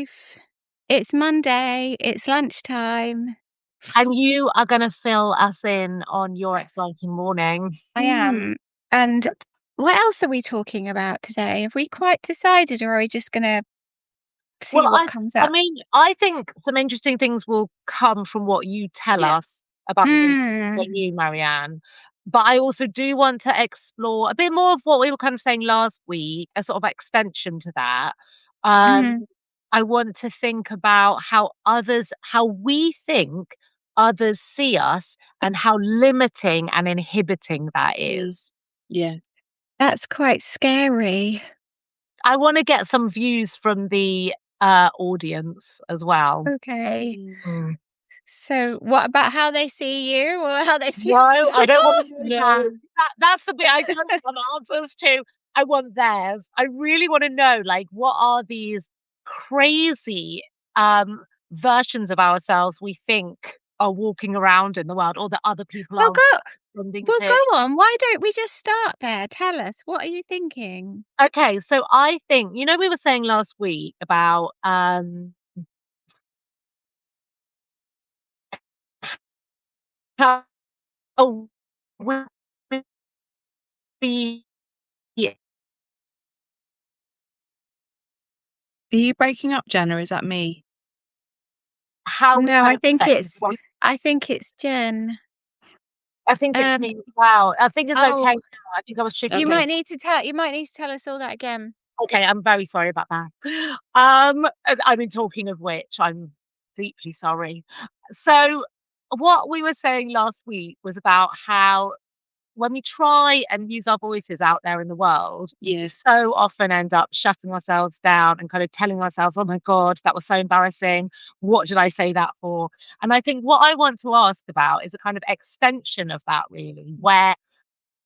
5. It's Monday. It's lunchtime. And you are going to fill us in on your exciting morning. I am. And what else are we talking about today? Have we quite decided, or are we just going to see Well, what comes I up? mean, I think some interesting things will come from what you tell Yeah. us about the things Mm. that you, Marianne. But I also do want to explore a bit more of what we were kind of saying last week, a sort of extension to that. Mm. I want to think about how we think others see us and how limiting and inhibiting that is. Yeah. That's quite scary. I want to get some views from the audience as well. Okay. Mm. So, what about how they see you, or how they see No, I don't want themselves? to know that. That's the bit I don't want answers to. I want theirs. I really want to know, like, what are these crazy versions of ourselves we think are walking around in the world, or that other people Well, are go. responding Well, to? go on. Why don't we just start there? Tell us. What are you thinking? Okay, so I think we were saying last week about how we Are you breaking up, Jenna? Is that me? how we No, kind I of think affect it's. I think it's Jen. I think it's Um. me as well. I think it's okay Oh, now. I think I was you shifting. Okay. might need to tell. You might need to tell us all that again. Okay, I'm very sorry about that. I mean, talking of which, I'm deeply sorry. So, what we were saying last week was about how when we try and use our voices out there in the world, we Yes. so often end up shutting ourselves down and kind of telling ourselves, oh my God, that was so embarrassing. What did I say that for? And I think what I want to ask about is a kind of extension of that, really, where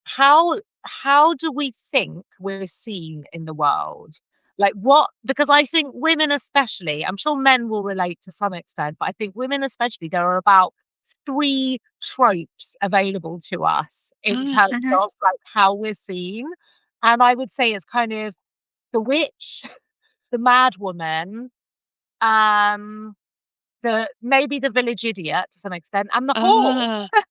how do we think we're seen in the world? Like what because I think women especially, I'm sure men will relate to some extent, but I think women especially, there are about 3 tropes available to us in Ah, terms Mhm. of like how we're seen. And I would say it's kind of the witch, the mad woman, um, the maybe the village idiot to some extent, and the whore. ah,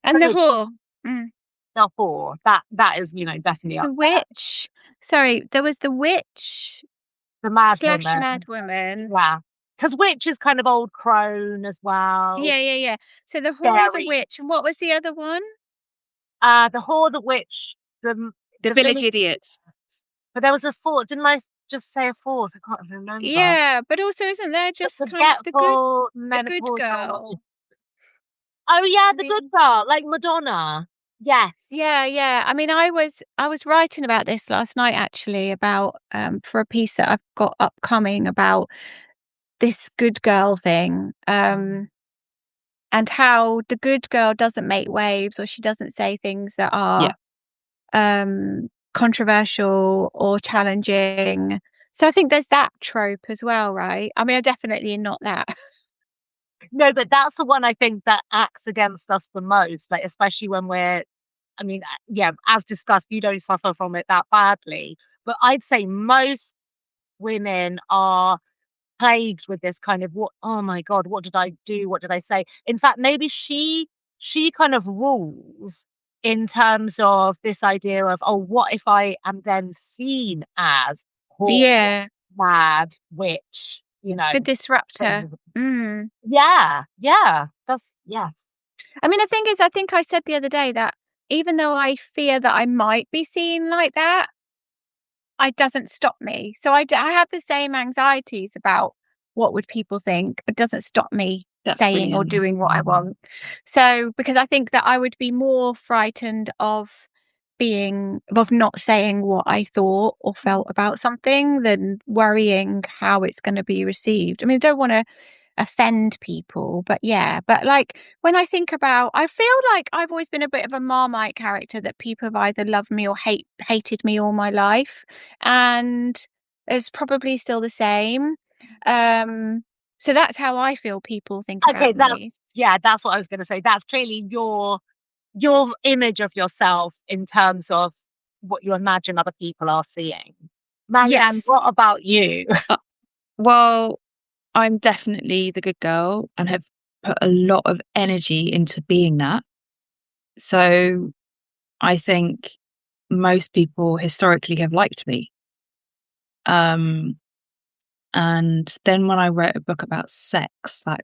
And the whore. Mm. The whore. That is, definitely The up there. witch. Sorry, there was the witch The mad slash woman. mad woman. Yeah, because witch is kind of old crone as well, Yeah, yeah, yeah. So the whore, the scary. witch, and what was the other one? The whore, the witch, the the the village village idiots. idiots. But there was a fourth. Didn't I just say a fourth? I can't remember. Yeah, but also isn't there The just kind of forgetful the good menopausal. girl? Oh yeah, I the good mean, girl, like Madonna. Yes. yeah, yeah. I mean, I was writing about this last night actually about for a piece that I've got upcoming about this good girl thing. And how the good girl doesn't make waves, or she doesn't say things that Yeah. are controversial or challenging. So I think there's that trope as well, right? I mean, I'm definitely not that. No, but that's the one I think that acts against us the most, like especially when I mean, yeah, as discussed, you don't suffer from it that badly. But I'd say most women are plagued with this kind of oh my God, what did I do? What did I say? In fact, maybe she kind of rules in terms of this idea of, oh, what if I am then seen as whore, Yeah, mad, witch, the disruptor. Mm. Yeah, yeah. That's yes. I mean, the thing is, I think I said the other day that even though I fear that I might be seen like that, it doesn't stop me. So I have the same anxieties about what would people think, but doesn't stop me That's saying or brilliant. doing what I want. So because I think that I would be more frightened of not saying what I thought or felt about something than worrying how it's going to be received. I mean, I don't want to offend people, but yeah, but like when I think about, I feel like I've always been a bit of a Marmite character, that people have either loved me or hated me all my life, and it's probably still the same. um so that's how I feel people think Okay, about me. that's what I was gonna say. That's clearly your image of yourself in terms of what you imagine other people are seeing. Marianne, Yes. what about you? Well, I'm definitely the good girl and have put a lot of energy into being that. So I think most people historically have liked me. And then when I wrote a book about sex, I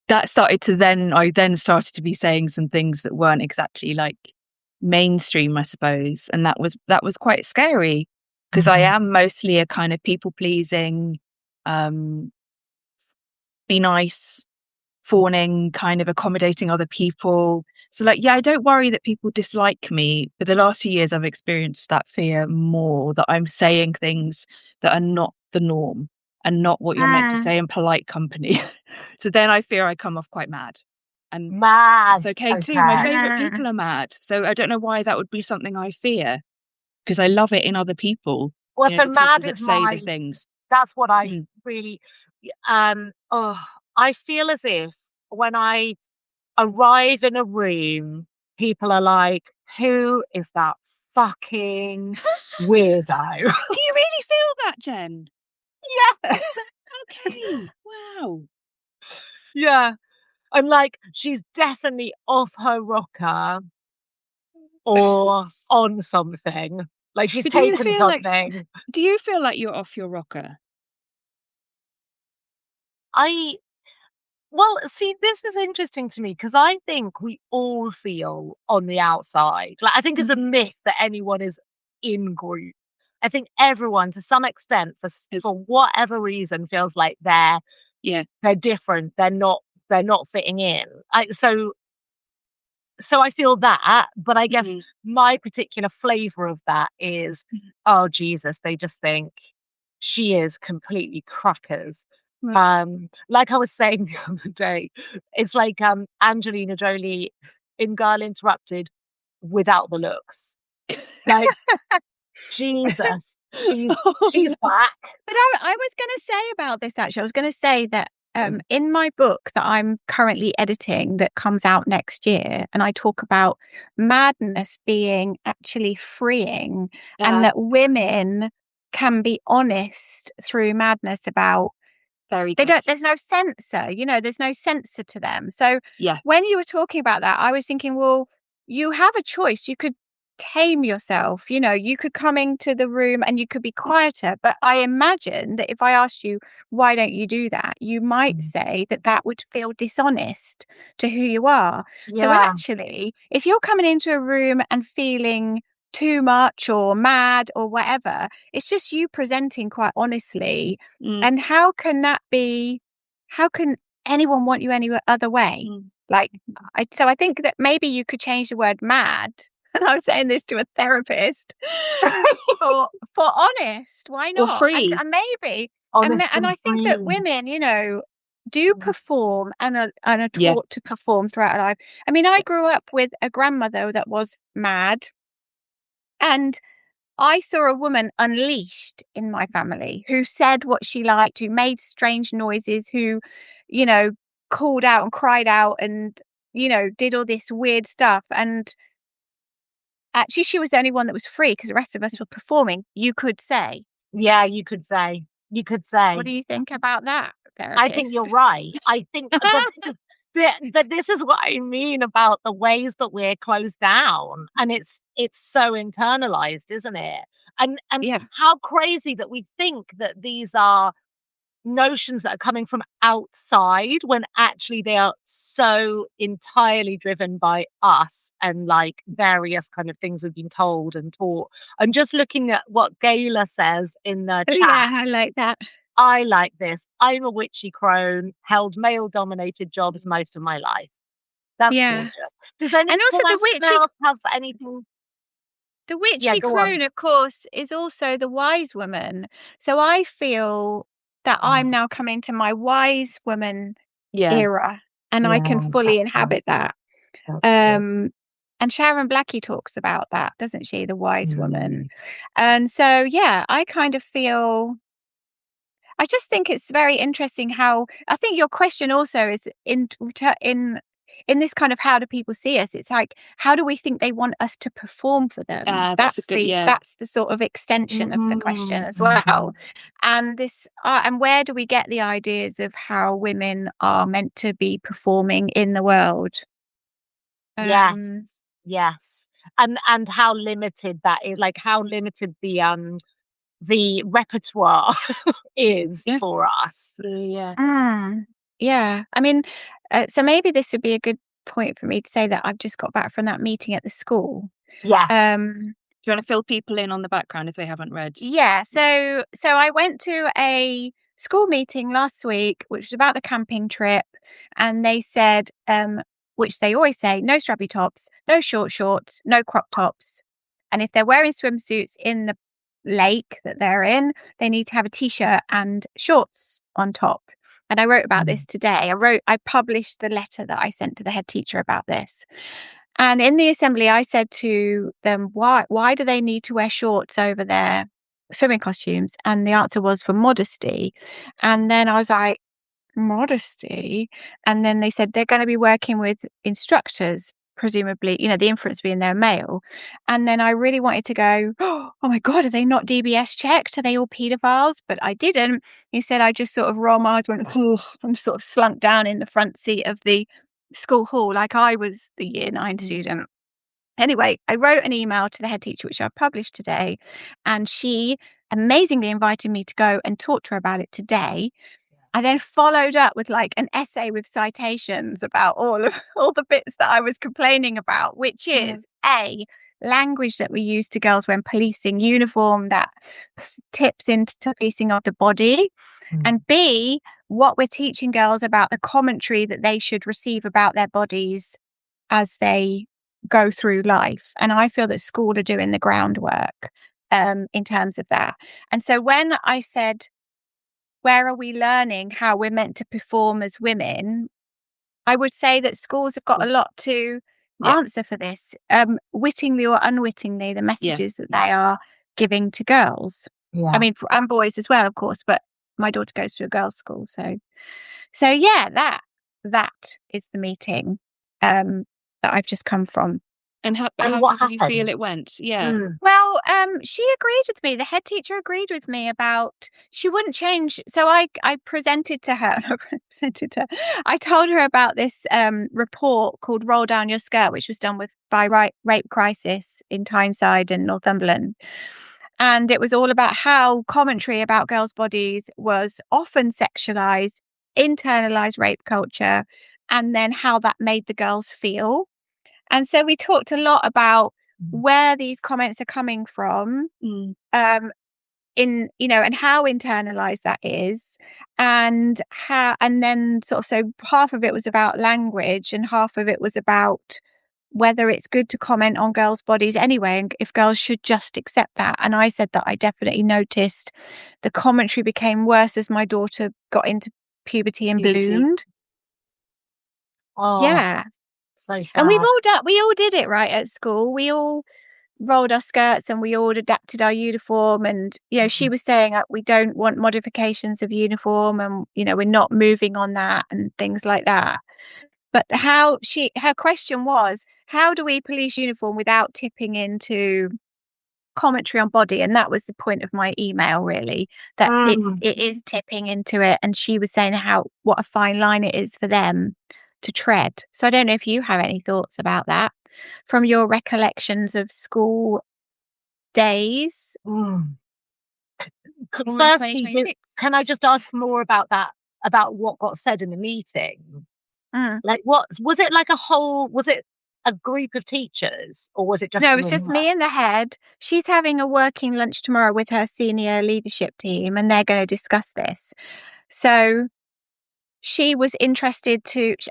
then started to be saying some things that weren't exactly like mainstream, I suppose. And that was quite scary because I am mostly a kind of people pleasing, be nice, fawning, kind of accommodating other people. So like, yeah, I don't worry that people dislike me, but the last few years I've experienced that fear more, that I'm saying things that are not the norm and not what you're meant to say in polite company. So then I fear I come off quite mad. And Mad. it's okay too. My favorite people are mad. So I don't know why that would be something I fear, because I love it in other people. Well, so the mad people is that say the things. that's what I really, I feel as if when I arrive in a room, people are like, who is that fucking weirdo? Do you really feel that, Jen? Yeah. Okay. Wow. Yeah. I'm like, she's definitely off her rocker or on something. Like she's But do you taken feel something. like you're off your rocker? Well, see, this is interesting to me because I think we all feel on the outside. Like, I think it's a myth that anyone is in group. I think everyone, to some extent, for whatever reason, feels like they're different. They're not fitting in. So I feel that, but I guess my particular flavor of that is, oh Jesus, they just think she is completely crackers. Right. Like I was saying the other day, it's like Angelina Jolie in Girl Interrupted without the looks. Like Jesus, she's back. But I was going to say about this, actually, I was going to say that in my book that I'm currently editing that comes out next year, and I talk about madness being actually freeing and that women can be honest through madness about there's no censor, there's no censor to them. So when you were talking about that, I was thinking, well, you have a choice. You could tame yourself, you could come into the room and you could be quieter. But I imagine that if I asked you, why don't you do that? You might say that would feel dishonest to who you are. Yeah. So actually, if you're coming into a room and feeling too much or mad or whatever, it's just you presenting quite honestly. And how can anyone want you any other way? Like, so I think that maybe you could change the word mad. And I was saying this to a therapist for honest. Why not? Or free. And maybe, Honest and I think that women, do perform and are taught to perform throughout life. I mean, I grew up with a grandmother that was mad, and I saw a woman unleashed in my family who said what she liked, who made strange noises, who, called out and cried out and, did all this weird stuff. And actually, she was the only one that was free because the rest of us were performing, you could say. Yeah, you could say. What do you think about that, therapist? I think you're right. I think but this is what I mean about the ways that we're closed down, and it's so internalized, isn't it? And how crazy that we think that these are notions that are coming from outside when actually they are so entirely driven by us and like various kind of things we've been told and taught. I'm just looking at what Gayla says in the chat. Yeah, I like that. I like this. I'm a witchy crone, held male-dominated jobs most of my life. That's gorgeous. Does anyone and also the else have anything? The witchy crone, of course, is also the wise woman. So I feel that I'm now coming to my wise woman era, and I can fully inhabit that. And Sharon Blackie talks about that, doesn't she? The wise woman. And so, I kind of feel, I just think it's very interesting how, I think your question also is in in this kind of how do people see us, it's like, how do we think they want us to perform for them? That's the sort of extension of the question as well. And this and where do we get the ideas of how women are meant to be performing in the world? Yes. Yes. And how limited that is, like how limited the repertoire is for us. Yeah. I mean, so maybe this would be a good point for me to say that I've just got back from that meeting at the school. Yes. Do you want to fill people in on the background if they haven't read? Yeah. So I went to a school meeting last week, which was about the camping trip, and they said, which they always say, no strappy tops, no short shorts, no crop tops. And if they're wearing swimsuits in the lake that they're in, they need to have a t-shirt and shorts on top. And I wrote about this today. I published the letter that I sent to the head teacher about this. And in the assembly, I said to them, why do they need to wear shorts over their swimming costumes? And the answer was for modesty. And then I was like, modesty? And then they said they're going to be working with instructors, presumably, the inference being they're male. And then I really wanted to go, oh my God, are they not DBS checked? Are they all paedophiles? But I didn't. He said I just sort of rolled my eyes, went, and sort of slunk down in the front seat of the school hall like I was the year 9 student. Anyway, I wrote an email to the head teacher, which I published today, and she amazingly invited me to go and talk to her about it today. I then followed up with like an essay with citations about all the bits that I was complaining about, which is A, language that we use to girls when policing uniform that tips into policing of the body, and B, what we're teaching girls about the commentary that they should receive about their bodies as they go through life. And I feel that school are doing the groundwork in terms of that. And so when I said, where are we learning how we're meant to perform as women? I would say that schools have got a lot to answer for this, wittingly or unwittingly, the messages that they are giving to girls. I mean, and boys as well, of course, but my daughter goes to a girls' school. So yeah, that is the meeting that I've just come from. And how did you feel it went? Well, she agreed with me. The head teacher agreed with me about she wouldn't change. So I presented to her. I told her about this report called "Roll Down Your Skirt," which was done by Rape Crisis in Tyneside and Northumberland. And it was all about how commentary about girls' bodies was often sexualized, internalized rape culture, and then how that made the girls feel. And so we talked a lot about where these comments are coming from, and how internalized that is, and then sort of, so half of it was about language and half of it was about whether it's good to comment on girls' bodies anyway, and if girls should just accept that. And I said that I definitely noticed the commentary became worse as my daughter got into puberty and bloomed. Yeah. So sad. And we all did it right at school. We all rolled our skirts and we all adapted our uniform. And, she was saying we don't want modifications of uniform and, we're not moving on that and things like that. But her question was, how do we police uniform without tipping into commentary on body? And that was the point of my email, really, that it is tipping into it. And she was saying what a fine line it is for them to tread. So I don't know if you have any thoughts about that from your recollections of school days. Firstly, can I just ask more about that, about what got said in the meeting? Like, what was it? Like was it a group of teachers, or was it just? No, it was just me and the head. She's having a working lunch tomorrow with her senior leadership team, and they're going to discuss this. So she was interested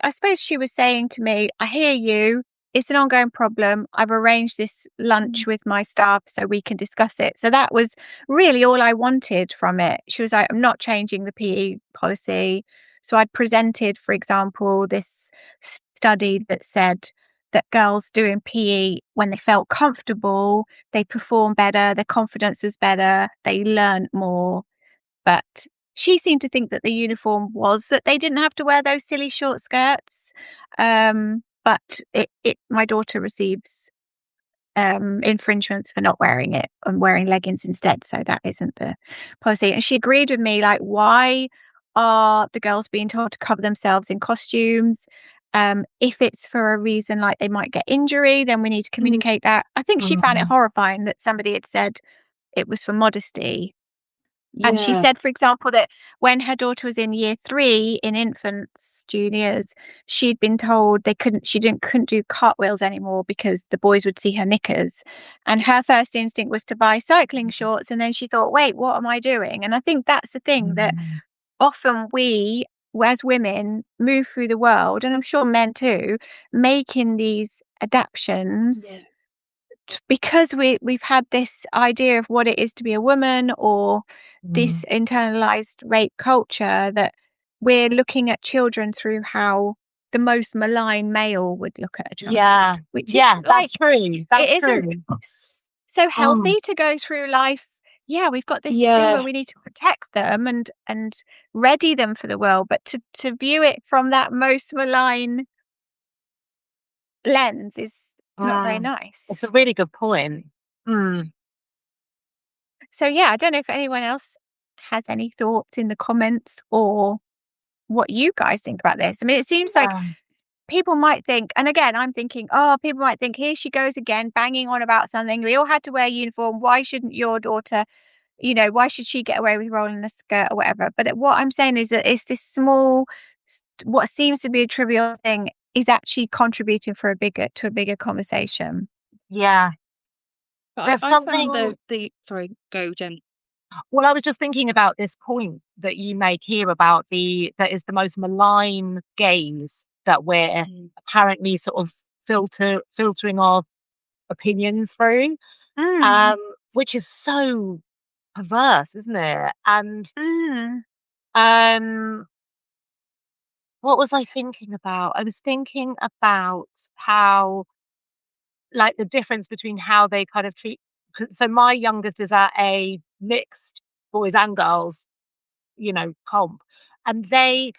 I suppose she was saying to me, I hear you. It's an ongoing problem. I've arranged this lunch with my staff so we can discuss it. So that was really all I wanted from it. She was like, I'm not changing the PE policy. So I'd presented, for example, this study that said that girls doing PE, when they felt comfortable, they performed better, their confidence was better, they learned more. But she seemed to think that the uniform was that they didn't have to wear those silly short skirts. But my daughter receives infringements for not wearing it and wearing leggings instead. So that isn't the policy. And she agreed with me, like, why are the girls being told to cover themselves in costumes? If it's for a reason like they might get injury, then we need to communicate that. I think she found it horrifying that somebody had said it was for modesty. And she Yeah. said, for example, that when her daughter was in year 3 in infants, juniors, she'd been told she couldn't do cartwheels anymore because the boys would see her knickers. And her first instinct was to buy cycling shorts. And then she thought, wait, what am I doing? And I think that's the thing that often we, as women, move through the world, and I'm sure men too, making these adaptations because we've had this idea of what it is to be a woman, or this internalized rape culture, that we're looking at children through how the most malign male would look at a child, which is that's like, true. That's it isn't true. so healthy to go through life. Yeah, we've got this thing where we need to protect them and ready them for the world, but to view it from that most malign lens is not very nice. It's a really good point. So yeah, I don't know if anyone else has any thoughts in the comments or what you guys think about this. I mean, it seems like people might think, and again, I'm thinking, people might think, here she goes again, banging on about something. We all had to wear a uniform. Why shouldn't your daughter, why should she get away with rolling a skirt or whatever? But what I'm saying is that it's this small, what seems to be a trivial thing is actually contributing to a bigger conversation. Yeah. But I found sorry, go, Jen. Well, I was just thinking about this point that you make here about that is the most malign gaze that we're apparently sort of filtering our opinions through, which is so perverse, isn't it? And what was I thinking about? I was thinking about how, like, the difference between how they kind of treat. So my youngest is at a mixed boys and girls, comp, and I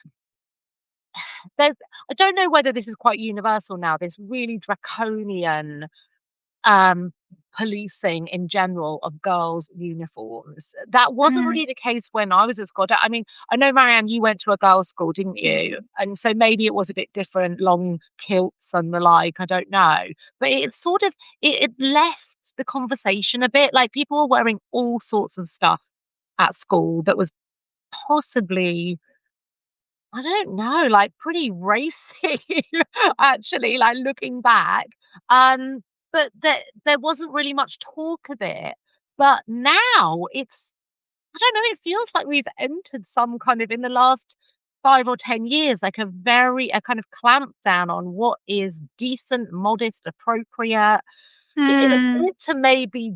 don't know whether this is quite universal now. This really draconian policing in general of girls' uniforms. That wasn't really the case when I was at school. I mean, I know, Marianne, you went to a girls' school, didn't you? And so maybe it was a bit different, long kilts and the like, I don't know. But it sort of, it left the conversation a bit. Like, people were wearing all sorts of stuff at school that was possibly, I don't know, like, pretty racy, actually, like, looking back. But there wasn't really much talk of it. But now I don't know, it feels like we've entered some kind of, in the last 5 or 10 years, like a kind of clamp down on what is decent, modest, appropriate. In a bid to maybe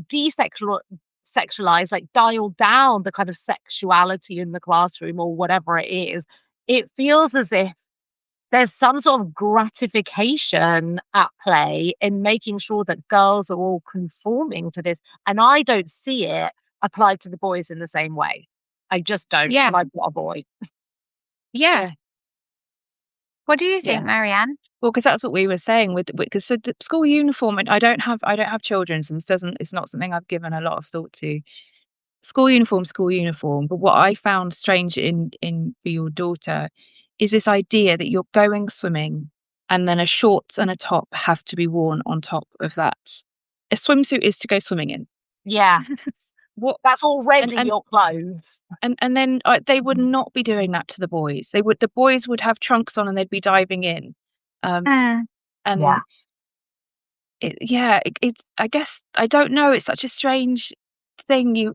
sexualize, like dial down the kind of sexuality in the classroom or whatever it is. It feels as if there's some sort of gratification at play in making sure that girls are all conforming to this. And I don't see it applied to the boys in the same way. I just don't. Yeah. And I've got a boy. Yeah. What do you think, Marianne? Well, because that's what we were saying because the school uniform, and I don't have children, so it's not something I've given a lot of thought to. School uniform. But what I found strange in for your daughter is this idea that you're going swimming and then a shorts and a top have to be worn on top of that. A swimsuit is to go swimming in. Yeah. That's already your clothes. And then they would not be doing that to the boys. The boys would have trunks on and they'd be diving in. It's I guess, I don't know, it's such a strange thing.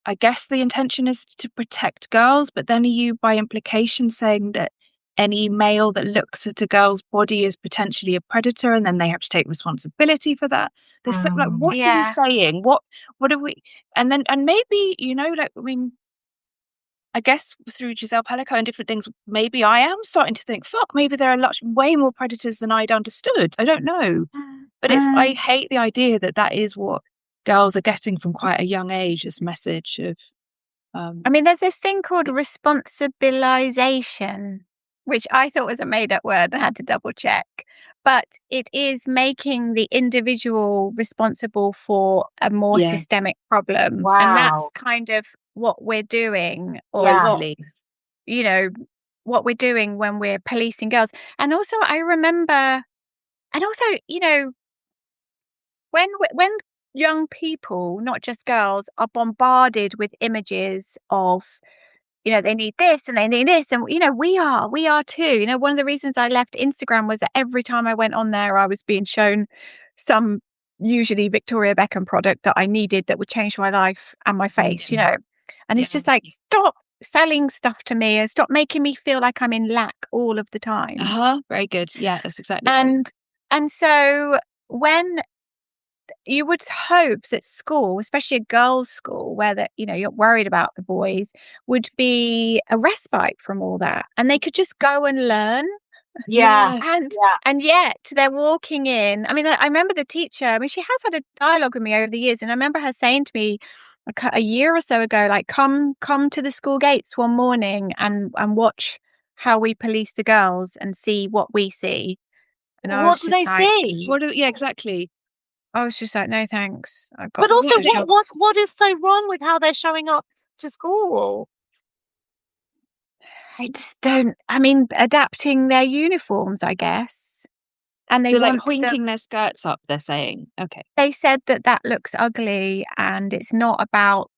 I guess the intention is to protect girls, but then are you by implication saying that any male that looks at a girl's body is potentially a predator, and then they have to take responsibility for that? There's what are you saying? What are we? And maybe, I mean, I guess through Giselle Pellico and different things, maybe I am starting to think, fuck, maybe there are way more predators than I'd understood. I don't know. But I hate the idea that is what girls are getting from quite a young age, this message of I mean, there's this thing called responsibilization, which I thought was a made-up word and had to double check. But it is making the individual responsible for a more Yeah. systemic problem. And that's Wow. kind of what we're doing, or Yeah. Totally. what we're doing when we're policing girls. And also, I remember, and also, when young people, not just girls, are bombarded with images of, they need this and they need this. And, we are too. One of the reasons I left Instagram was that every time I went on there, I was being shown some usually Victoria Beckham product that I needed that would change my life and my face, And it's just like, stop selling stuff to me and stop making me feel like I'm in lack all of the time. Very good. Yeah, that's exactly right. And so when you would hope that school, especially a girls' school, where you're worried about the boys, would be a respite from all that, and they could just go and learn. Yeah. And yet they're walking in. I mean, I remember the teacher. I mean, she has had a dialogue with me over the years, and I remember her saying to me a year or so ago, like, "Come to the school gates one morning and watch how we police the girls and see what we see." And I What was do just they like, see? Yeah, exactly. I was just like, no, thanks. I've got But also, a job. what is so wrong with how they're showing up to school? I just don't. I mean, adapting their uniforms, I guess, and they So, like, want them. hoinking their skirts up, they're saying. Okay. They said that looks ugly, and it's not about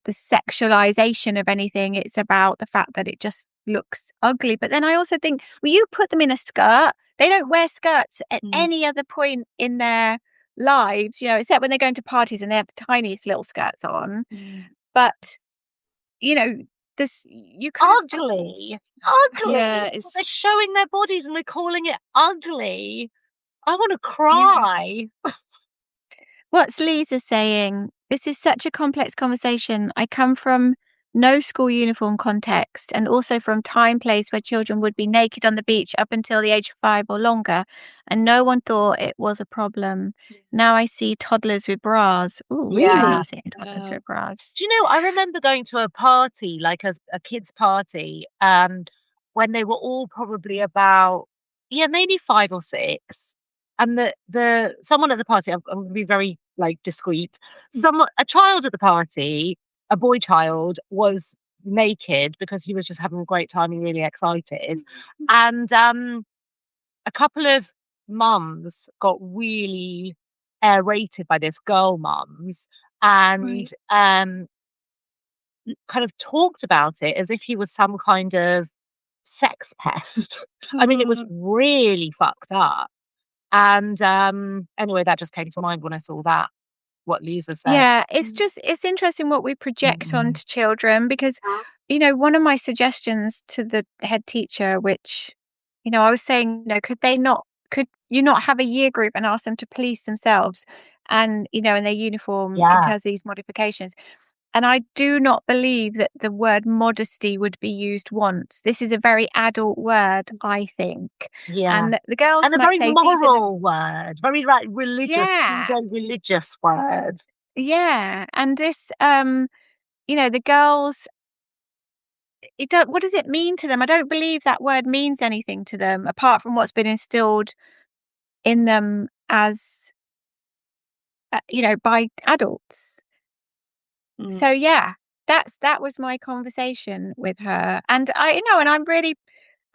the sexualization of anything. It's about the fact that it just looks ugly. But then I also think, well, you put them in a skirt. They don't wear skirts at any other point in their lives, except when they're going to parties and they have the tiniest little skirts on. But this you could have just Ugly. Yeah, They're showing their bodies and we're calling it ugly. I want to yeah. cry. What's Lisa saying? This is such a complex conversation. I come from no school uniform context and also from time place where children would be naked on the beach up until the age of 5 or longer, and no one thought it was a problem. Now I see toddlers with bras. Ooh, Yeah. really? Seeing toddlers with bras. Do you know, I remember going to a party, like a kids' party, when they were all probably about, maybe 5 or 6. And the someone at the party, I'm gonna be very, like, discreet. A child at the party, a boy child, was naked because he was just having a great time and really excited. And a couple of mums got really aerated by this, girl mums, and kind of talked about it as if he was some kind of sex pest. I mean, it was really fucked up. And anyway, that just came to mind when I saw that, what Lisa said. Yeah, it's interesting what we project onto children, because, one of my suggestions to the head teacher, which, I was saying, could you not have a year group and ask them to police themselves and, in their uniform in terms of these modifications? And I do not believe that the word modesty would be used once. This is a very adult word, I think. Yeah. And the girls And a might very say moral word, very, like, religious, yeah, pseudo-religious word. yeah. And this, the girls, what does it mean to them? I don't believe that word means anything to them apart from what's been instilled in them as, by adults. So yeah, that was my conversation with her. And and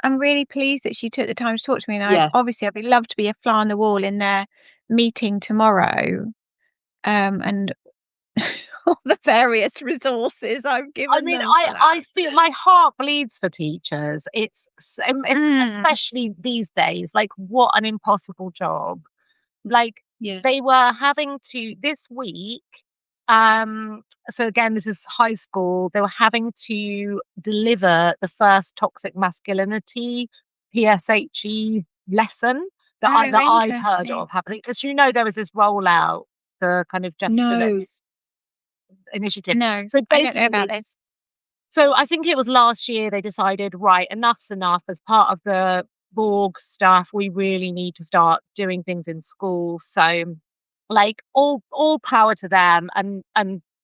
I'm really pleased that she took the time to talk to me. And I'd be love to be a fly on the wall in their meeting tomorrow. And all the various resources I've given them. I feel my heart bleeds for teachers. It's especially these days, like, what an impossible job. Like, they were having to this week. So again, this is high school. They were having to deliver the first toxic masculinity PSHE lesson that I've heard of happening, because there was this rollout, the kind of Jess Phillips initiative. No, so I don't know about this. So I think it was last year they decided, right, enough's enough. As part of the Borg stuff, we really need to start doing things in schools. So, like, all power to them, and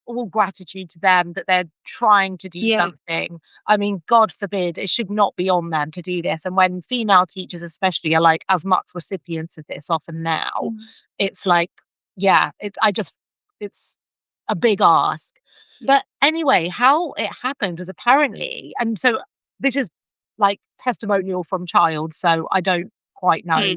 all gratitude to them that they're trying to do something. I mean, God forbid, it should not be on them to do this. And when female teachers especially are like as much recipients of this often now, it's like, yeah, it's a big ask. But anyway, how it happened was apparently, and so this is like testimonial from child, so I don't quite know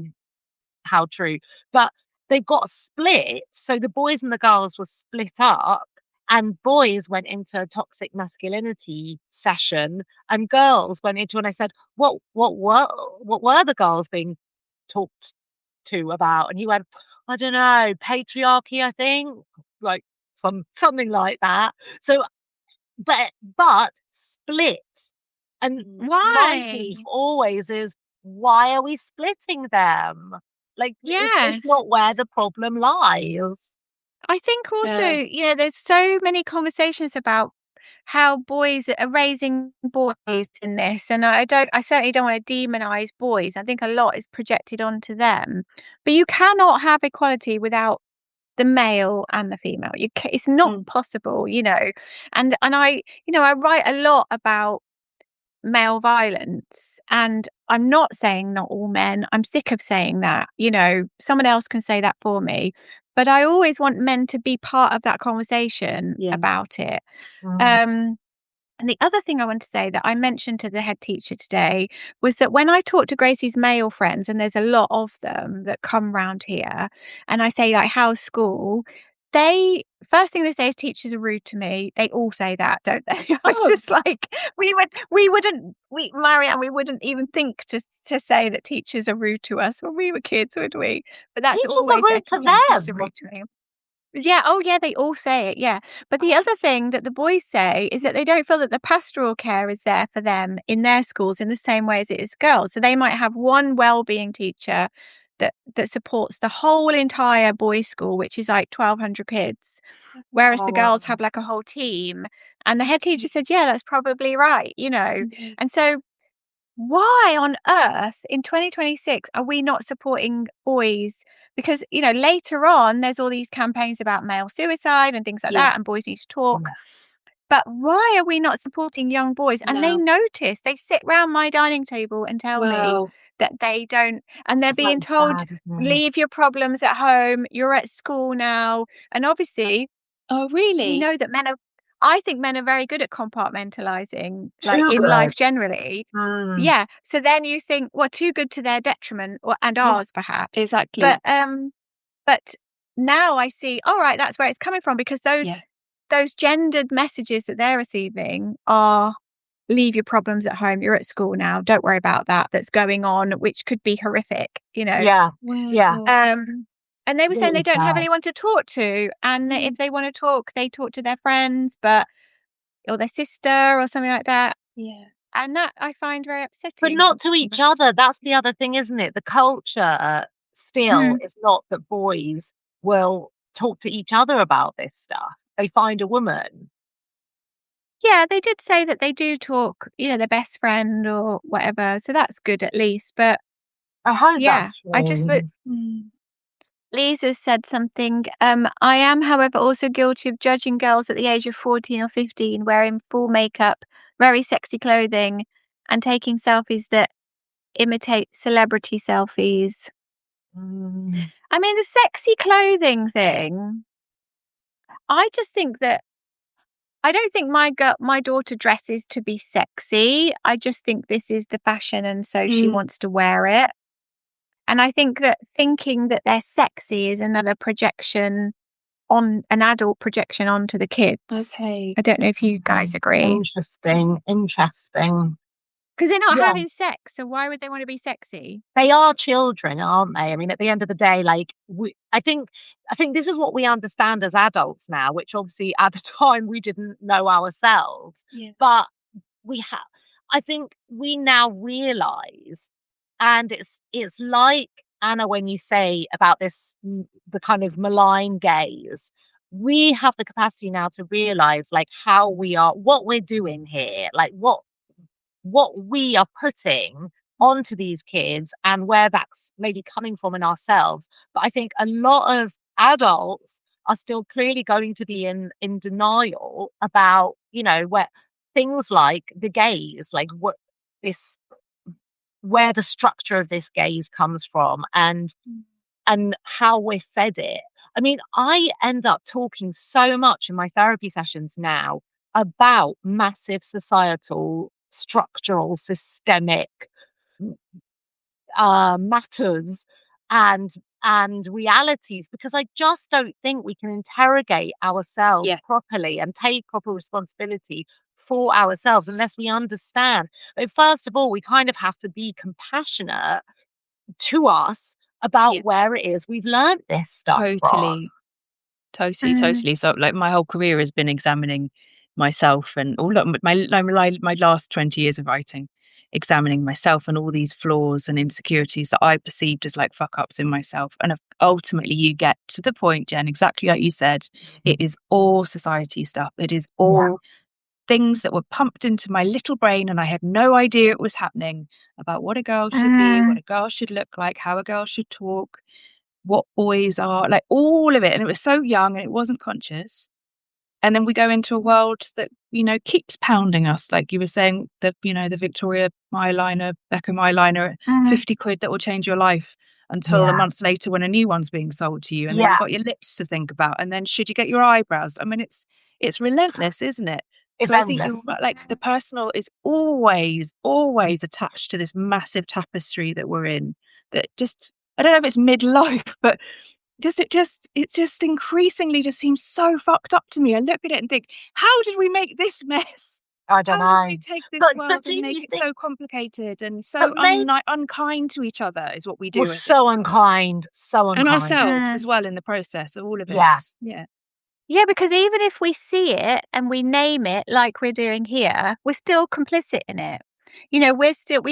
how true, but they got split. So the boys and the girls were split up, and boys went into a toxic masculinity session, and girls went into. And I said, what were the girls being talked to about? And he went, I don't know, patriarchy, I think, like something like that. So, but split. And my Why? beef always is, why are we splitting them? Like, is this Yes. not where the problem lies? I think also, there's so many conversations about how boys are raising boys in this, and I certainly don't want to demonize boys. I think a lot is projected onto them, but you cannot have equality without the male and the female. It's not possible, and I write a lot about male violence, and I'm not saying not all men. I'm sick of saying that. Someone else can say that for me, but I always want men to be part of that conversation about it. And the other thing I want to say that I mentioned to the head teacher today was that when I talk to Gracie's male friends, and there's a lot of them that come round here, and I say, like, how's school? They first thing they say is teachers are rude to me. They all say that, don't they? It's just like Marianne, we wouldn't even think to say that teachers are rude to us when we were kids, would we? But that's Teachers are always their rude to tone. Teachers are them. rude to me. Yeah, oh yeah, they all say it, yeah. But the other thing that the boys say is that they don't feel that the pastoral care is there for them in their schools in the same way as it is girls. So they might have one well-being teacher that supports the whole entire boys' school, which is like 1,200 kids, whereas the girls have like a whole team. And the head teacher said, yeah, that's probably right, And so why on earth in 2026 are we not supporting boys? Because, later on, there's all these campaigns about male suicide and things like that, and boys need to talk. But why are we not supporting young boys? And they notice, they sit round my dining table and tell me that they don't, and they're being told, leave your problems at home, you're at school now. And obviously, Oh, we really? know that I think men are very good at compartmentalizing, like Too in good. life generally. Yeah. So then you think, well, too good to their detriment, and ours perhaps. Exactly. But now I see, all right, that's where it's coming from, because those gendered messages that they're receiving are, leave your problems at home, you're at school now, don't worry about that, that's going on, which could be horrific. Yeah. And they were saying they Really don't have sad. anyone to talk to, and that if they want to talk, they talk to their friends, or their sister or something like that. Yeah. And that I find very But upsetting. not to each other. That's the other thing, isn't it? The culture still is not that boys will talk to each other about this stuff. They find a woman. Yeah, they did say that they do talk, their best friend or whatever. So that's good at least. But I hope yeah, that's I just true. Lisa said something. I am, however, also guilty of judging girls at the age of 14 or 15 wearing full makeup, very sexy clothing, and taking selfies that imitate celebrity selfies. I mean, the sexy clothing thing, I just think that I don't think my daughter dresses to be sexy. I just think this is the fashion, and so she wants to wear it. And I think that thinking that they're sexy is another projection, on an adult projection onto the kids. Okay. I don't know if you guys agree. Interesting. Because they're not having sex, so why would they want to be sexy? They are children, aren't they? I mean, at the end of the day, like I think this is what we understand as adults now, which obviously at the time we didn't know ourselves. Yeah. But I think we now realize, and it's like, Anna, when you say about this, the kind of malign gaze, we have the capacity now to realize like how we are, what we're doing here, like what we are putting onto these kids and where that's maybe coming from in ourselves. But I think a lot of adults are still clearly going to be in denial about, where things like the gaze, like what this, where the structure of this gaze comes from, and how we're fed it. I mean, I end up talking so much in my therapy sessions now about massive societal, structural, systemic matters and realities, because I just don't think we can interrogate ourselves properly and take proper responsibility for ourselves unless we understand. But first of all, we kind of have to be compassionate to us about where it is we've learned this stuff from. Totally. So like my whole career has been examining myself and all of my last 20 years of writing, examining myself and all these flaws and insecurities that I perceived as like fuck ups in myself. And ultimately you get to the point, Jen, exactly like you said, it is all society stuff. It is all things that were pumped into my little brain and I had no idea it was happening, about what a girl should be, what a girl should look like, how a girl should talk, what boys are, like all of it. And it was so young and it wasn't conscious. And then we go into a world that, keeps pounding us. Like you were saying, the Victoria eyeliner, Beckham eyeliner, 50 quid that will change your life, until a month later when a new one's being sold to you. And then you've got your lips to think about. And then should you get your eyebrows? I mean, it's relentless, isn't it? It's so endless. I think like the personal is always attached to this massive tapestry that we're in, that just, I don't know if it's midlife, but it just increasingly just seems so fucked up to me. I look at it and think, how did we make this mess? I don't know. How did we take this world and make it so complicated and so unkind to each other is what we do. We're so unkind. And ourselves as well in the process of all of it. Yeah, because even if we see it and we name it like we're doing here, we're still complicit in it. We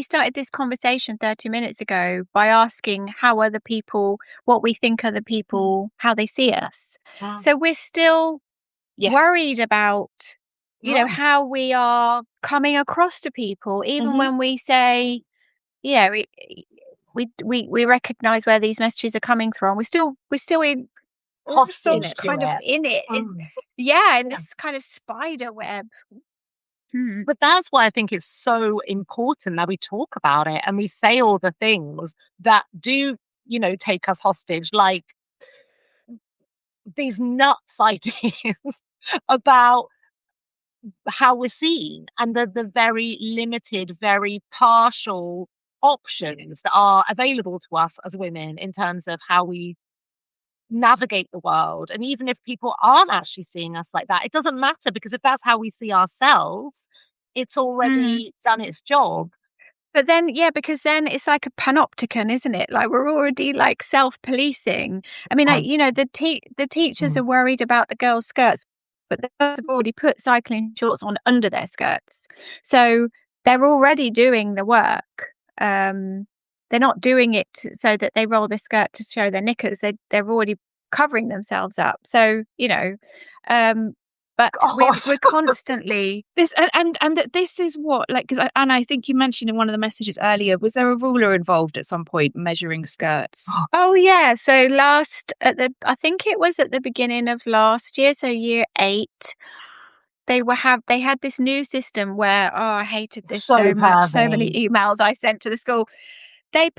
started this conversation 30 minutes ago by asking how other people, what we think other people, how they see us. So we're still worried about, how we are coming across to people, even when we say, we recognize where these messages are coming from. We're still in hostage kind of in it. In this kind of spider web. But that's why I think it's so important that we talk about it and we say all the things that do, take us hostage, like these nuts ideas about how we're seen and the very limited, very partial options that are available to us as women in terms of how we navigate the world. And even if people aren't actually seeing us like that, it doesn't matter, because if that's how we see ourselves, it's already done its job. But then, because then it's like a panopticon, isn't it? Like we're already like self-policing. I mean, the teachers are worried about the girls' skirts, but the girls have already put cycling shorts on under their skirts. So they're already doing the work. They're not doing it so that they roll their skirt to show their knickers. They're already covering themselves up. So, but we're constantly this, and that this is what, like, because I think you mentioned in one of the messages earlier, was there a ruler involved at some point measuring skirts? Oh yeah. So I think it was at the beginning of last year, so year 8. They had this new system where, I hated this so much. So many emails I sent to the school. They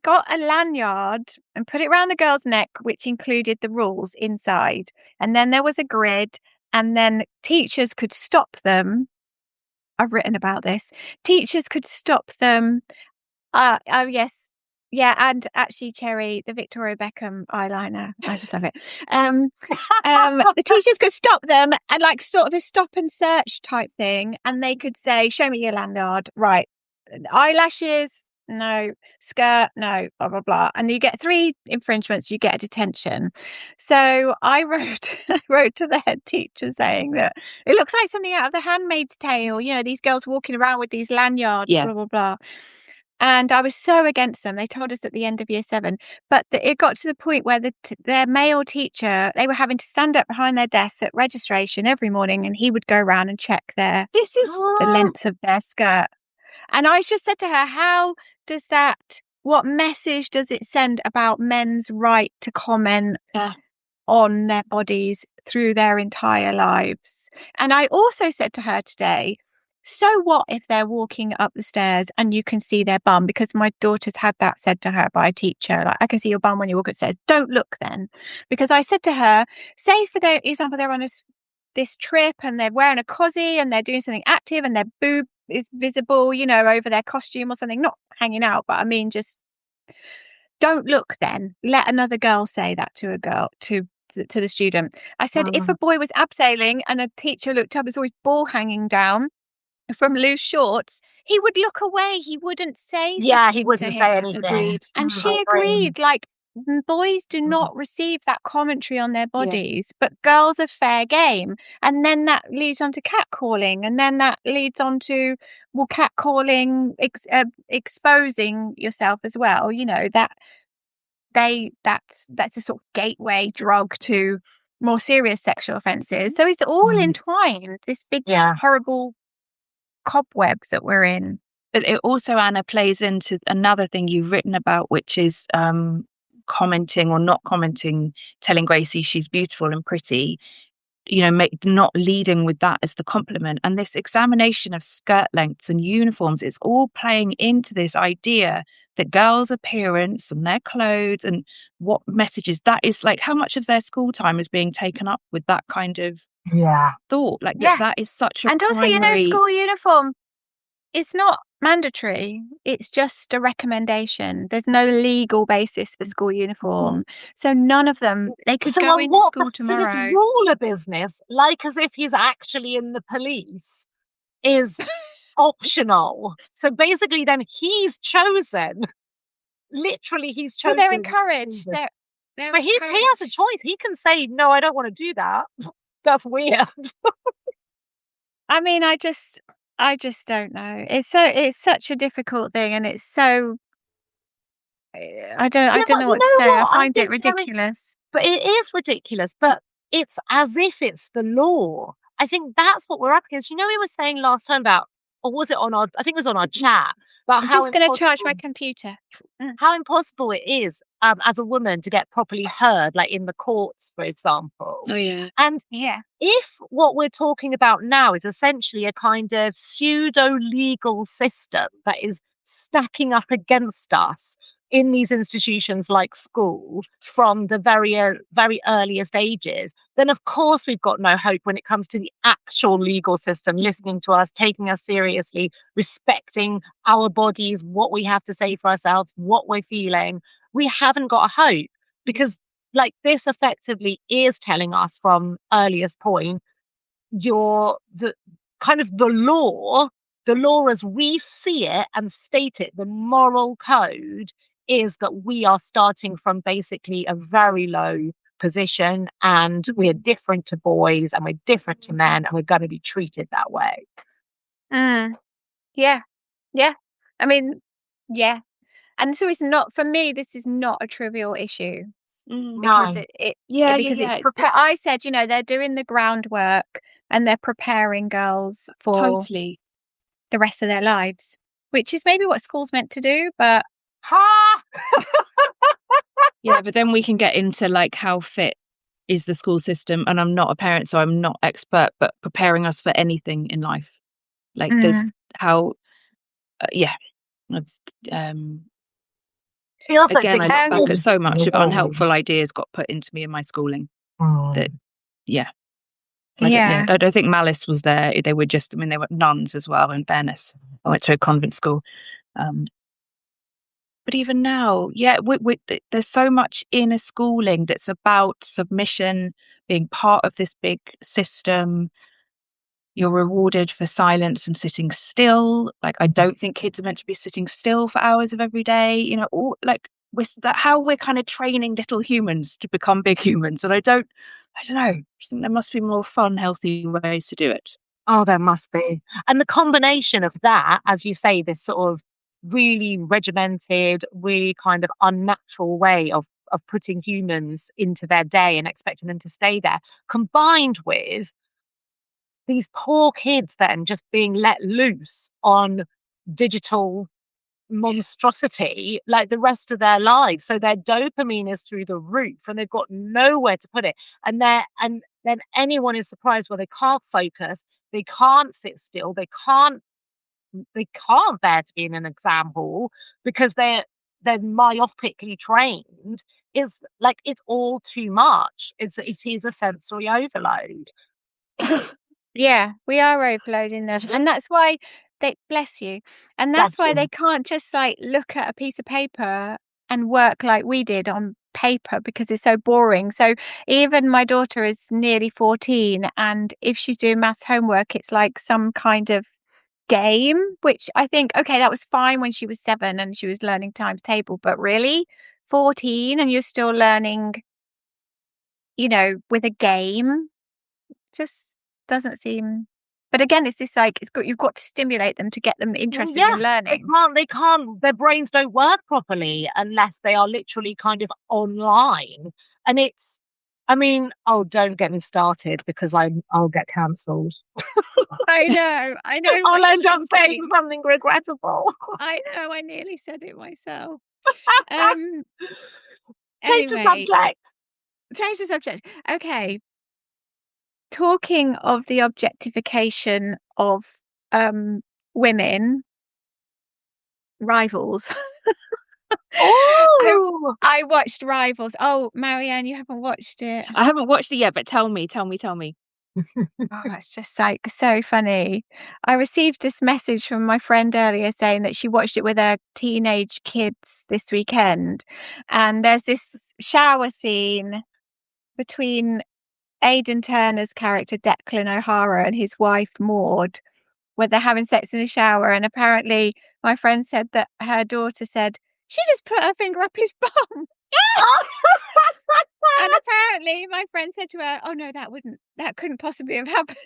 got a lanyard and put it around the girl's neck, which included the rules inside. And then there was a grid, and then teachers could stop them. I've written about this. Teachers could stop them. Oh, yes. Yeah, and actually, Cherry, the Victoria Beckham eyeliner, I just love it. The teachers could stop them and like sort of a stop and search type thing, and they could say, "Show me your lanyard." Right, eyelashes, no. Skirt, no. Blah blah blah, and you get 3 infringements. You get a detention. So I wrote to the head teacher saying that it looks like something out of The Handmaid's Tale. These girls walking around with these lanyards, blah blah blah. And I was so against them. They told us at the end of year 7, but it got to the point where their male teacher, they were having to stand up behind their desks at registration every morning, and he would go around and check the length of their skirt. And I just said to her, what message does it send about men's right to comment on their bodies through their entire lives. And I also said to her today, so what if they're walking up the stairs and you can see their bum? Because my daughter's had that said to her by a teacher, like, I can see your bum when you walk up the stairs. Don't look then. Because I said to her, say for example, they're on this trip and they're wearing a cozy and they're doing something active and their boob is visible, over their costume or something, not hanging out, but I mean, just don't look then. Let another girl say that to a girl, to the student. I said, if a boy was abseiling and a teacher looked up and saw his ball hanging down from loose shorts, he would look away. He wouldn't say Yeah, he something to wouldn't him. say anything. Agreed. And she agreed, like, boys do not receive that commentary on their bodies, but girls are fair game. And then that leads on to catcalling, and then that leads on to, well, catcalling, exposing yourself as well. That's a sort of gateway drug to more serious sexual offences. So it's all entwined, this big, horrible cobweb that we're in. But it also, Anna, plays into another thing you've written about, which is commenting or not commenting, telling Gracie she's beautiful and pretty, not leading with that as the compliment. And this examination of skirt lengths and uniforms, it's all playing into this idea that girls' appearance and their clothes and what messages, that is like how much of their school time is being taken up with that kind of thought. Like that is such a and also, primary... school uniform, it's not mandatory. It's just a recommendation. There's no legal basis for school uniform. So none of them, they could go into school tomorrow. So this ruler business, like as if he's actually in the police, is optional. So basically then he's chosen. Literally, he's chosen. Well, they're encouraged. But he has a choice. He can say, no, I don't want to do that. That's weird. I mean, I just don't know. It's such a difficult thing, and it's so I don't know what to say. I find it ridiculous. But it is ridiculous. But it's as if it's the law. I think that's what we're up against. We were saying last time about, or was it on our? I think it was on our chat. I'm just going to charge my computer. How impossible it is as a woman to get properly heard, like in the courts, for example. Oh, yeah. And if what we're talking about now is essentially a kind of pseudo-legal system that is stacking up against us in these institutions like school from the very earliest ages, then of course we've got no hope when it comes to the actual legal system listening to us, taking us seriously, respecting our bodies, what we have to say for ourselves, what we're feeling. We haven't got a hope because this effectively is telling us from earliest point, the law as we see it and state it, the moral code is that we are starting from basically a very low position and we're different to boys and we're different to men and we're going to be treated that way. Yeah. I mean, yeah. And so it's not, for me, this is not a trivial issue. Because it's prepared. I said, they're doing the groundwork and they're preparing girls for the rest of their lives, which is maybe what school's meant to do, but yeah, but then we can get into how fit is the school system, and I'm not a parent, so I'm not expert, but preparing us for anything in life. There's how it's again, I look back at so much of unhelpful ideas got put into me in my schooling that I don't think malice was there. They were just, they were nuns as well, in fairness. I went to a convent school. But even now, there's so much inner schooling that's about submission, being part of this big system. You're rewarded for silence and sitting still. I don't think kids are meant to be sitting still for hours of every day. How we're kind of training little humans to become big humans. And I don't know. I think there must be more fun, healthy ways to do it. Oh, there must be. And the combination of that, as you say, this sort of really regimented, really kind of unnatural way of putting humans into their day and expecting them to stay there, combined with these poor kids then just being let loose on digital monstrosity like the rest of their lives. So their dopamine is through the roof and they've got nowhere to put it. And then anyone is surprised where they can't focus, they can't sit still, they can't bear to be in an exam hall because they're myopically trained. Is like it's all too much. It is a sensory overload. Yeah, we are overloading them. And that's why they bless you. And that's Bless why you. they can't just like look at a piece of paper and work like we did on paper because it's so boring. So even my daughter is nearly 14, and if she's doing maths homework, it's like some kind of game, which I think, okay, that was fine when she was 7 and she was learning times table, but really 14 and you're still learning, with a game, just doesn't seem. But again, it's this like you've got to stimulate them to get them interested in learning. They can't, their brains don't work properly unless they are literally kind of online. And don't get me started because I'll get cancelled. I know. I'll end up saying something regrettable. I know, I nearly said it myself. Change the Anyway, subject. change the subject. Okay. Talking of the objectification of women, Rivals. Oh, I watched Rivals. Oh, Marianne, you haven't watched it. I haven't watched it yet, but tell me. Oh, it's just like so funny. I received this message from my friend earlier saying that she watched it with her teenage kids this weekend. And there's this shower scene between Aidan Turner's character Declan O'Hara and his wife Maud, where they're having sex in the shower. And apparently my friend said that her daughter said, she just put her finger up his bum. And apparently my friend said to her, oh no, that couldn't possibly have happened.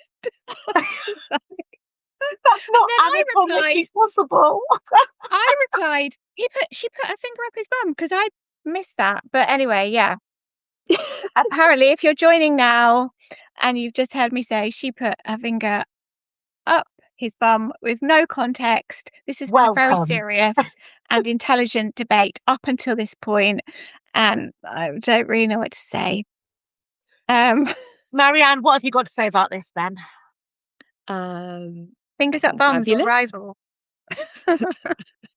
That's not anatomically possible. I replied, she put her finger up his bum, because I missed that. But anyway, yeah. Apparently, if you're joining now and you've just heard me say she put her finger up his bum with no context, this has been a very serious and intelligent debate up until this point, and I don't really know what to say. Marianne, what have you got to say about this then? Fingers up bums or Rival?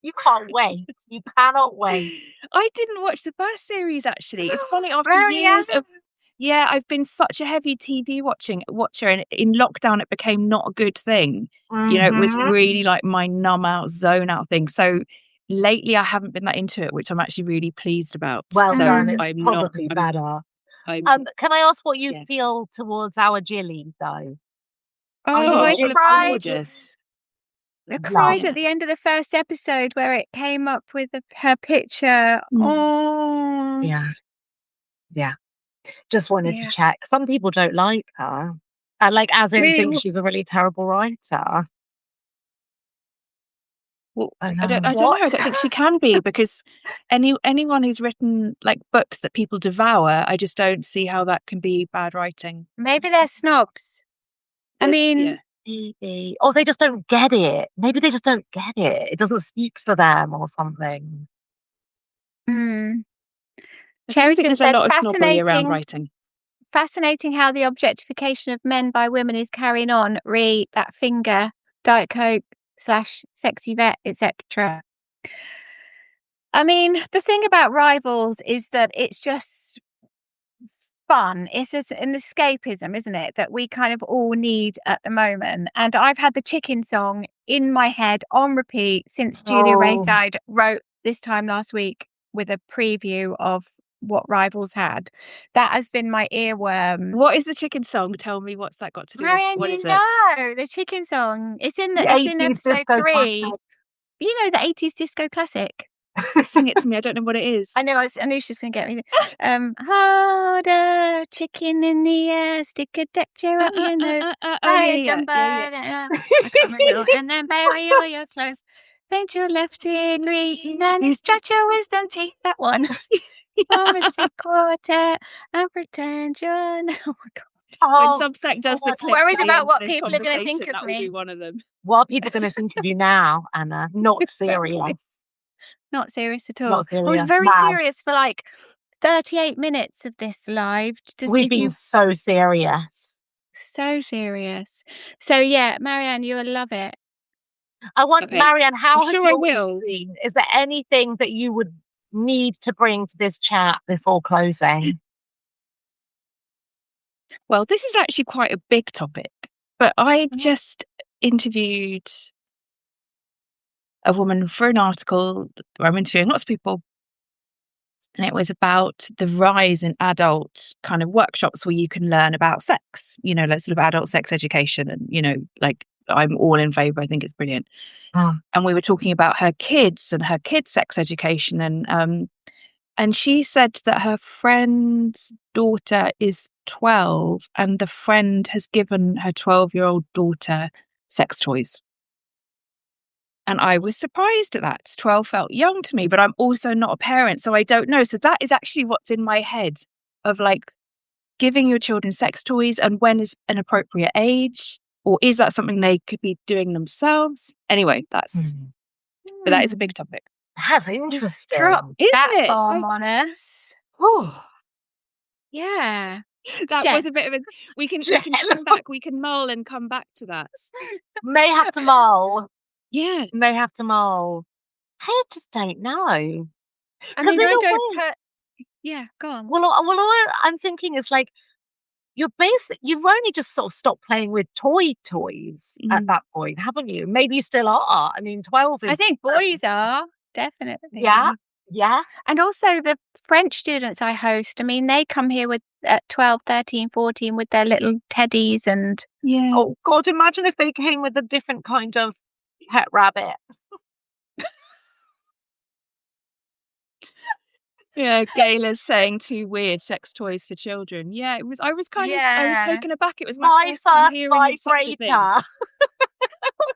You can't wait. You cannot wait. I didn't watch the first series, actually. It's funny, after years of... Yeah, I've been such a heavy TV watcher, and in lockdown it became not a good thing. Mm-hmm. It was really like my numb out, zone out thing. So lately I haven't been that into it, which I'm actually really pleased about. Well so done. It's I'm probably not better. Can I ask what you feel towards our Jilly, though? Oh, I cried. Gorgeous. I cried at the end of the first episode where it came up with her picture. Oh, yeah. Just wanted to check. Some people don't like her, as in think she's a really terrible writer. Well, I don't know. I don't think she can be, because anyone who's written like books that people devour, I just don't see how that can be bad writing. Maybe they're snobs. Maybe. Or they just don't get it. Maybe they just don't get it. It doesn't speak to them or something. Cherry just said, a lot of snobbery around writing. Fascinating how the objectification of men by women is carrying on. Re that finger, Diet Coke / sexy vet, etc. I mean, the thing about Rivals is that it's just fun. It's just an escapism, isn't it, that we kind of all need at the moment. And I've had the chicken song in my head on repeat since Julia Rayside wrote this time last week with a preview of what Rivals had. That has been my earworm. What is the chicken song? Tell me, what's that got to do Marianne, with what the chicken song. It's in episode 3. Classic. You know, the 80s disco classic. Sing it to me. I don't know what it is. I knew she's going to get me. Harder, chicken in the air, stick a deck chair up your nose, jumper, and then bury all your clothes. Paint your left ear green and stretch your wisdom teeth. That one. Almost 3/4 and pretend you're no. Oh my God. When Substack does the clip, worried about what people are going to think of that me. will be one of them. What are people going to think of you now, Anna? Not serious. Not serious at all. Not I was serious. very Mad. serious for like 38 minutes of this live. Just We've if been you so serious. so serious. So yeah, Marianne, you will love it. I want Okay. Marianne, how I'm has sure I your will. week been? Is there anything that you would need to bring to this chat before closing? Well, this is actually quite a big topic, but I Mhm. just interviewed a woman for an article where I'm interviewing lots of people. And it was about the rise in adult kind of workshops where you can learn about sex, like sort of adult sex education. And, like I'm all in favour. I think it's brilliant. And we were talking about her kids and her kids' sex education. And she said that her friend's daughter is 12 and the friend has given her 12-year-old daughter sex toys. And I was surprised at that. 12 felt young to me, but I'm also not a parent, so I don't know. So that is actually what's in my head of like giving your children sex toys and when is an appropriate age, or is that something they could be doing themselves? Anyway, but that is a big topic. That's interesting. Drop Isn't that it? bomb on us. Yeah. That Jen. was a bit of a we can come back, we can mull and come back to that. May have to mull. Yeah. May have to mull. I just don't know. I mean, in I a don't way- yeah, go on. Well, all I'm thinking is like you've only just sort of stopped playing with toys at that point, haven't you? Maybe you still are. I mean, 12 is I think boys are, definitely. Yeah. And also the French students I host, I mean, they come here with at 12, 13, 14 with their little teddies and Yeah. Oh God, imagine if they came with a different kind of pet rabbit. Yeah, Gayla's saying 2 weird sex toys for children. Yeah, it was. I was taken aback. It was my first time hearing of such a thing. vibrator.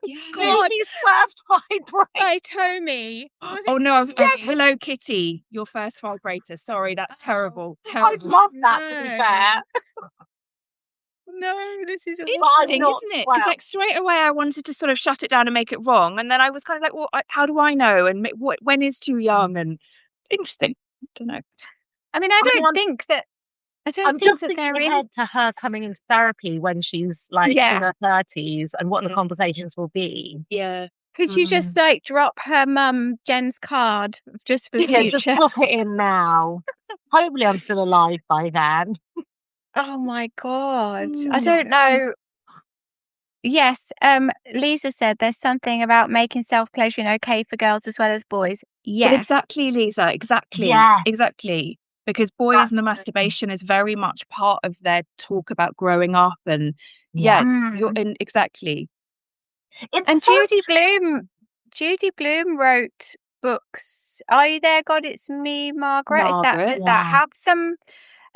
Yeah. God. Baby's first vibrator. by Tommy. Was Oh it no! Tommy? Hello Kitty, your first vibrator. Sorry, that's terrible. I'd Terrible. love that to be fair. No, this is Interesting, not isn't it? Because 12. like straight away, I wanted to sort of shut it down and make it wrong, and then I was kind of like, well, how do I know? And when is too young? And interesting. I don't know. I mean, I don't I'm think that just there thinking is ahead to her coming into therapy when she's like in her 30s and what the conversations will be. Yeah. Could you just like drop her mum Jen's card just for the future? Just pop it in now. Hopefully I'm still alive by then. Oh my God. I don't know. Yes, Lisa said there's something about making self-pleasuring okay for girls as well as boys. But Yes. exactly, Lisa. Exactly. Yes. Exactly. Because boys and the masturbation is very much part of their talk about growing up, and you're in exactly. And Judy Bloom wrote books. Are You There, God? It's Me, Margaret. Does that have some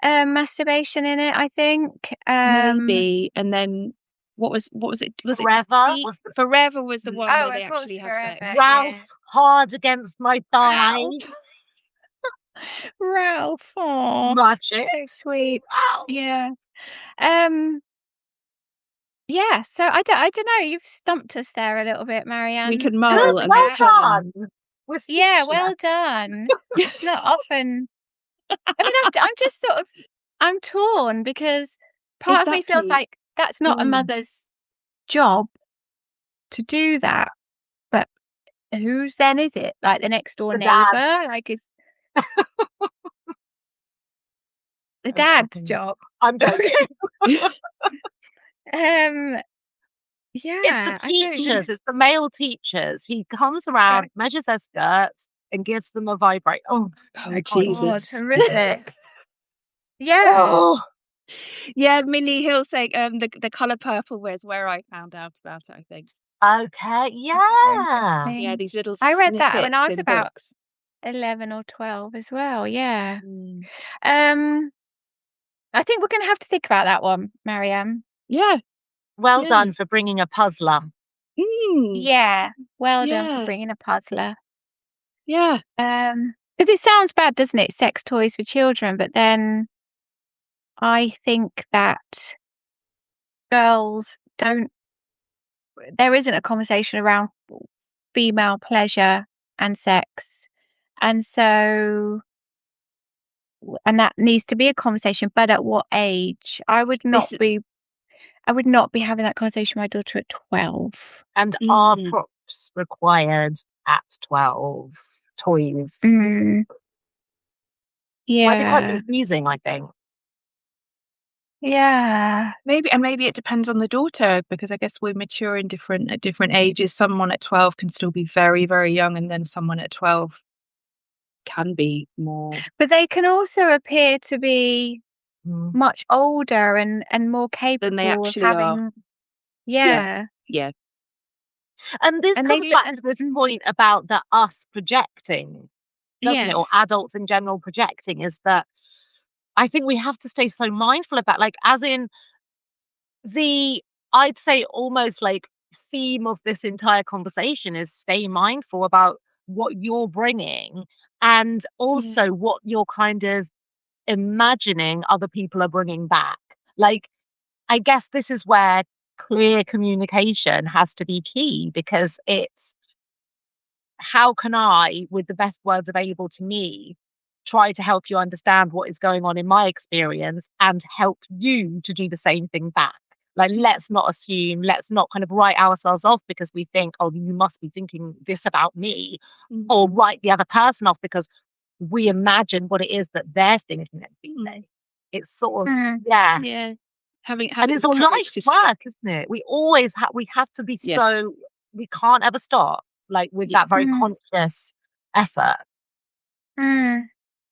masturbation in it? I think Maybe. And then what was it? Was Forever? it Forever was the one Oh, where they of course, actually have Forever. sex. Ralph, Hard Against My Thigh. Ralph, oh, Magic. so sweet. Yeah. Yeah, so I don't know. You've stumped us there a little bit, Marianne. We can mull and well move on. done. Yeah, well done. It's not often. I mean, I'm just sort of I'm torn because part of me feels like that's not a mother's job to do that. But whose then is it? Like the next door neighbor? Like is the dad's job? I'm joking. Yeah, it's the teachers. It's the male teachers. He comes around, measures their skirts, and gives them a vibrator. Oh Jesus! God, horrific. Yeah. Yeah, Millie Hill saying the colour purple was where I found out about it, I think. Okay, yeah. Yeah, these little I read that when I was about books. 11 or 12 as well, yeah. I think we're going to have to think about that one, Marianne. Yeah. Well done for bringing a puzzler. Yeah, well done for bringing a puzzler. Yeah. Because it sounds bad, doesn't it? Sex toys for children, but then I think that girls there isn't a conversation around female pleasure and sex And so, and that needs to be a conversation, but at what age? I would not be having that conversation with my daughter at 12. And are props required at 12? Toys? Yeah. Might be quite confusing, I think. Yeah. Maybe it depends on the daughter, because I guess we're mature at different ages. Someone at 12 can still be very, very young, and then someone at 12 can be more. But they can also appear to be much older and more capable than they actually of having. are. Yeah. And this comes back to this point about the us projecting, doesn't it? Or adults in general projecting, is that I think we have to stay so mindful of that. Like, as in I'd say almost like theme of this entire conversation is stay mindful about what you're bringing, and also what you're kind of imagining other people are bringing back. Like, I guess this is where clear communication has to be key, because it's how can I, with the best words available to me, try to help you understand what is going on in my experience and help you to do the same thing back. Like, let's not assume, let's not kind of write ourselves off because we think, oh, you must be thinking this about me, or write the other person off because we imagine what it is that they're thinking and feeling. It's sort of, having and it's all life's work, isn't it? We always we have to be so, we can't ever stop, like, with that very conscious effort.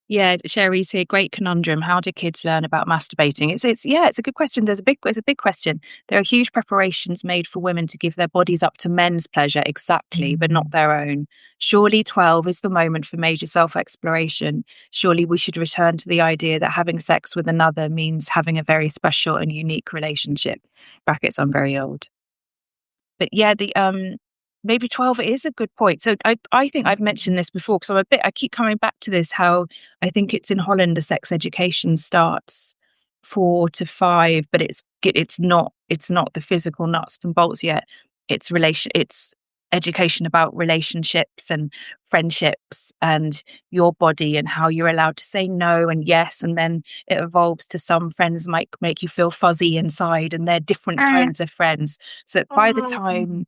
Yeah, Sherry's here. Great conundrum. How do kids learn about masturbating? It's a good question. It's a big question. There are huge preparations made for women to give their bodies up to men's pleasure, exactly, but not their own. Surely 12 is the moment for major self-exploration. Surely we should return to the idea that having sex with another means having a very special and unique relationship. Brackets, I'm very old. But yeah, maybe 12 is a good point. So I think I've mentioned this before, because I keep coming back to this, how I think it's in Holland the sex education starts 4 to 5, but it's not the physical nuts and bolts yet. It's education about relationships and friendships and your body and how you're allowed to say no and yes, and then it evolves to some friends might make you feel fuzzy inside, and they're different kinds of friends. So by the time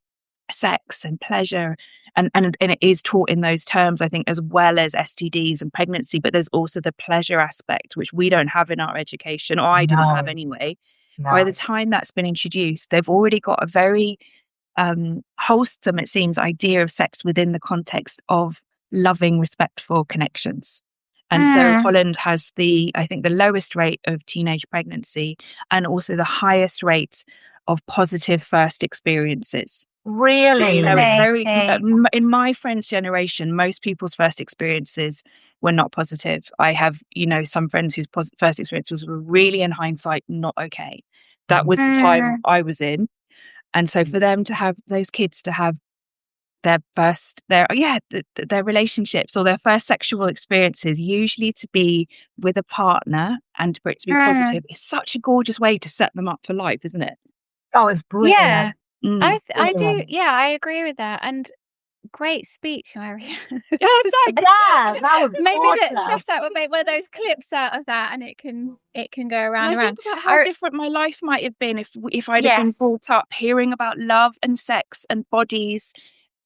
sex and pleasure and it is taught in those terms, I think, as well as STDs and pregnancy, but there's also the pleasure aspect, which we don't have in our education, or I didn't have anyway. By the time that's been introduced, they've already got a very wholesome, it seems, idea of sex within the context of loving, respectful connections. And so Holland has I think the lowest rate of teenage pregnancy, and also the highest rate of positive first experiences. Really? So it's very, in my friend's generation, most people's first experiences were not positive. I have, some friends whose first experiences were really, in hindsight, not okay. That was the time I was in. And so for them to have, those kids to have their relationships or their first sexual experiences, usually to be with a partner and for it to be positive, is such a gorgeous way to set them up for life, isn't it? Oh, it's brilliant. Yeah. I do. Yeah, I agree with that. And great speech, Marianne. Yeah, that was maybe awesome. that would make one of those clips out of that, and it can go around and around. Think about how different my life might have been if I'd have been brought up hearing about love and sex and bodies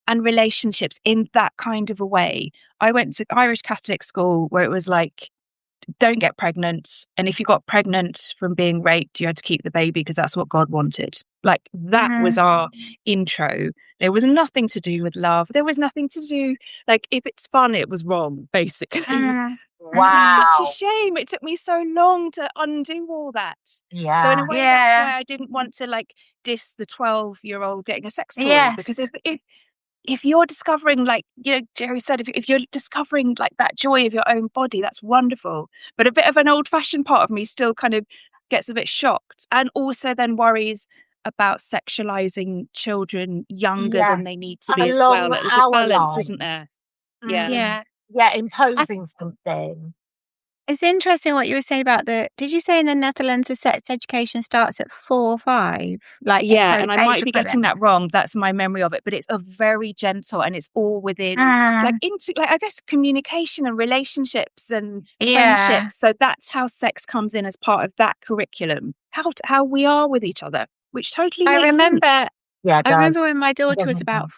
and relationships in that kind of a way. I went to Irish Catholic school where it was like, don't get pregnant, and if you got pregnant from being raped, you had to keep the baby because that's what God wanted. Like, that was our intro. There was nothing to do with love. There was nothing to do, like, if it's fun, it was wrong, basically. Wow. It's such a shame. It took me so long to undo all that. Yeah. So in a way, that's why I didn't want to, like, diss the 12-year-old getting a sex toy, because if you're discovering, like, Jerry said, if you're discovering, like, that joy of your own body, that's wonderful. But a bit of an old-fashioned part of me still kind of gets a bit shocked, and also then worries about sexualizing children younger than they need to be as well. Like, there's a balance, isn't there? Yeah, imposing something. It's interesting what you were saying about did you say in the Netherlands the sex education starts at 4 or 5? Like Yeah, and I might age be getting equivalent. that wrong. That's my memory of it, but it's a very gentle, and it's all within Mm, I guess communication and relationships and yeah. friendships. So that's how sex comes in as part of that curriculum. How we are with each other, which totally I makes sense. remember Yeah, it I does. remember when my It daughter does was make about sense.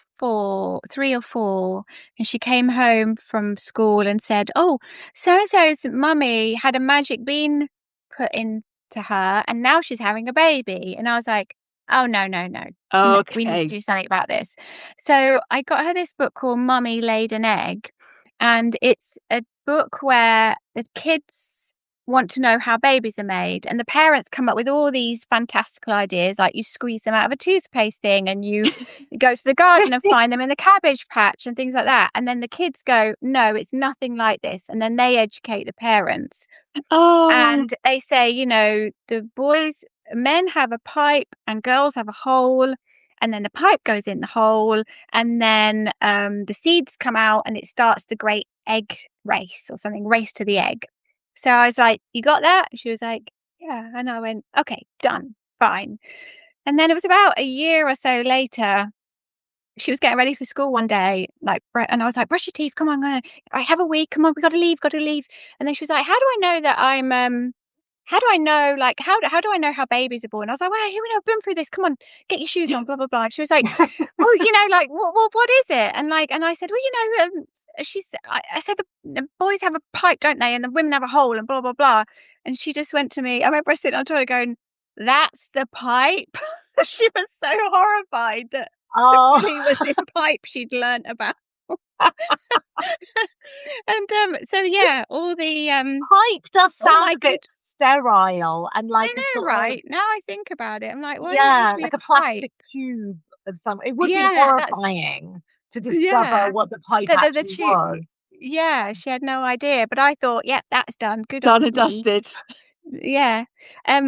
3 or 4, and she came home from school and said, "Oh, so and so's mummy had a magic bean put into her, and now she's having a baby." And I was like, "Oh no, no, no, no! We need to Okay. do something about this." So I got her this book called "Mummy Laid an Egg," and it's a book where the kids want to know how babies are made, and the parents come up with all these fantastical ideas, like you squeeze them out of a toothpaste thing, and you go to the garden and find them in the cabbage patch and things like that, and then the kids go, "No, it's nothing like this," and then they educate the parents, Oh, and they say, the men have a pipe and girls have a hole, and then the pipe goes in the hole, and then the seeds come out, and it starts the great egg race or something, race to the egg. So I was like, "You got that?" She was like, "Yeah." And I went, "Okay, done, fine." And then it was about a year or so later, she was getting ready for school one day, and I was like, "Brush your teeth, come on, I have a wee, come on, we got to leave, got to leave." And then she was like, "How do I know that how do I know, how do I know how babies are born?" I was like, "Well, here we know, I've been through this. Come on, get your shoes on, blah blah blah." She was like, "Oh, what is it?" And I said, "Well, I said the boys have a pipe, don't they, and the women have a hole, and blah blah blah." And she just went to me. I remember sitting on her going, "That's the pipe." She was so horrified that Oh, really was this pipe she'd learnt about. And, so yeah, pipe does all sound my a bit good sterile and like I a know, sort of, right? Now I think about it, I'm like, "Why does it have yeah, to be a like a pipe?" plastic tube of some. It would be Yeah, that's horrifying to discover yeah. what the pipe The actually 2 was. yeah, she had no idea, but I thought, "Yep, that's done, good done on and me." dusted. Yeah.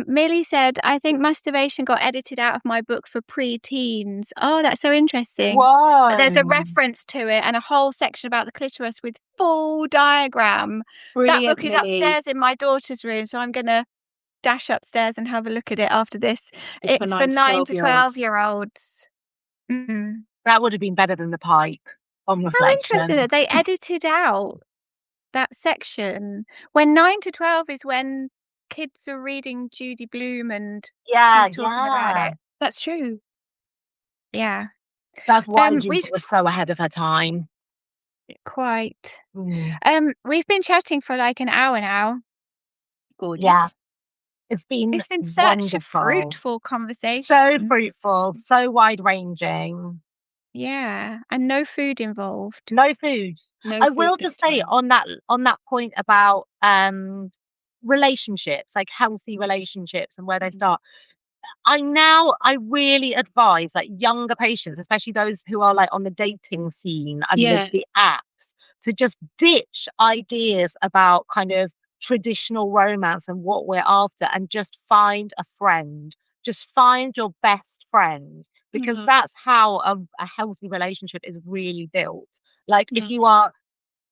Millie said, "I think masturbation got edited out of my book for pre-teens." Oh, that's so interesting. But there's a Whoa. reference to it and a whole section about the clitoris with full diagram. That Brilliant, book is Millie. upstairs in my daughter's room, so I'm gonna dash upstairs and have a look at it after this. It's for It's for 9 to 9 12 to year olds. 12-year-olds. Mm. That would have been better than the pipe on How interesting reflection. that they edited out that section when 9 to 12 is when kids are reading Judy Blume and Yeah, she's talking about yeah. it. That's true. That's Yeah. why Judy We've was so ahead of her time. quite. Mm. We've been chatting for like an hour now. Yeah, Gorgeous. it's been It's been such a wonderful. fruitful conversation. So fruitful, so wide ranging. Yeah, and no food involved. No food. No I food will this just say time. on that point about relationships, like healthy relationships and where they Mhm. start. I really advise like younger patients, especially those who are like on the dating scene and Yeah. the apps, to just ditch ideas about kind of traditional romance and what we're after and just find a friend. Just find your best friend because Mhm. that's how a healthy relationship is really built. Like if Mhm. you are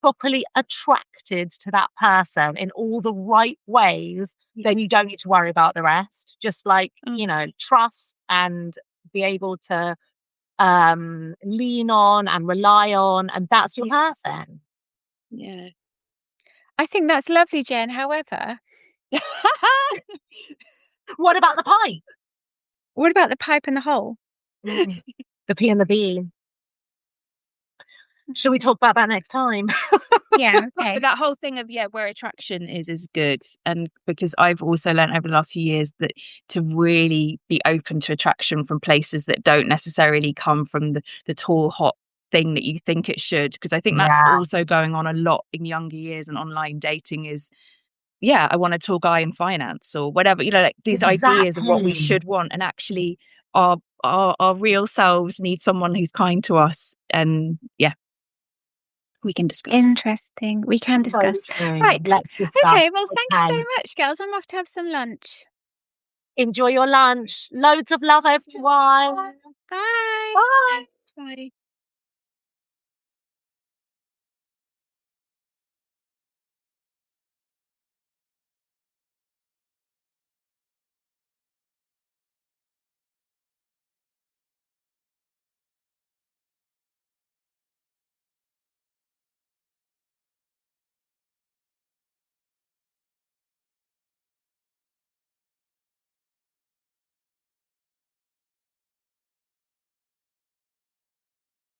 properly attracted to that person in all the right ways, Yeah. then you don't need to worry about the rest. Just like, Mm. trust and be able to lean on and rely on, and that's your Yeah. person. Yeah. I think that's lovely, Jen. However, What about the pipe? what about the pipe and the hole? Mm, the P and the B. Shall we talk about that next time? Yeah, But okay. that whole thing of where attraction is good, and because I've also learned over the last few years that to really be open to attraction from places that don't necessarily come from the tall hot thing that you think it should, because I think that's Yeah, also going on a lot in younger years, and online dating is I want a tall guy in finance or whatever, like these ideas of what we exactly. should want, and actually our real selves need someone who's kind to us, and we can discuss. Interesting. We can So discuss. true. Right. Let's discuss. Okay. Well, thank you so Okay. much, girls. I'm off to have some lunch. Enjoy your lunch. Loads of love, everyone. Bye. Bye. Bye.